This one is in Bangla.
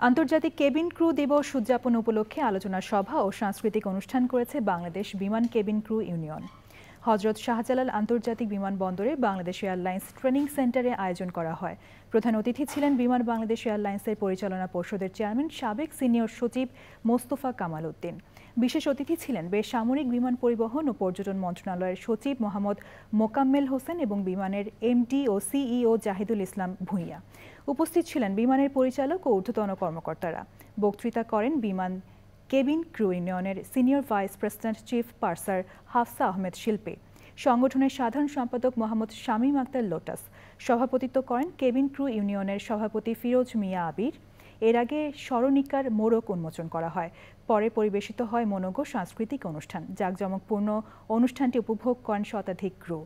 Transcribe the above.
আন্তর্জাতিক কেবিন ক্রু দিবস উদযাপন উপলক্ষে আলোচনা সভা ও সাংস্কৃতিক অনুষ্ঠান করেছে বাংলাদেশ বিমান cabin crew union. Hazrat Shahjalal আন্তর্জাতিক বিমানবন্দরে বাংলাদেশ এয়ারলাইন্স ট্রেনিং সেন্টারে আয়োজন করা হয়। প্রধান অতিথি ছিলেন বিমান বাংলাদেশ এয়ারলাইন্সের পরিচালনা পর্ষদের চেয়ারম্যান সাবেক সিনিয়র সচিব মোস্তফা কামাল উদ্দিন। বিশেষ অতিথি ছিলেন বেসামরিক বিমান পরিবহন ও পর্যটন মন্ত্রণালয়ের সচিব মোহাম্মদ মোকাম্মেল হোসেন এবং বিমানের এমডি ও সিইও জাহিদুল ইসলাম ভূঁইয়া। উপস্থিত ছিলেন বিমানের পরিচালক ও ঊর্ধ্বতন কর্মকর্তারা। বক্তৃতা করেন বিমান কেবিন ক্রু ইউনিয়নের senior vice president chief পার্সার Hafsa Ahmed শিল্পী। সংগঠনের সাধারণ সম্পাদক মোহাম্মদ শামীম আক্তার লোটাস সভাপতিত্ব করেন কেবিন ক্রু ইউনিয়নের সভাপতি ফিরোজ মিয়া আবির। এর আগে স্মরণিকার মোড়ক উন্মোচন করা হয়। পরে পরিবেশিত হয় মনোজ্ঞ সাংস্কৃতিক অনুষ্ঠান। জাঁকজমকপূর্ণ অনুষ্ঠানটি উপভোগ করেন শতাধিক ক্রু।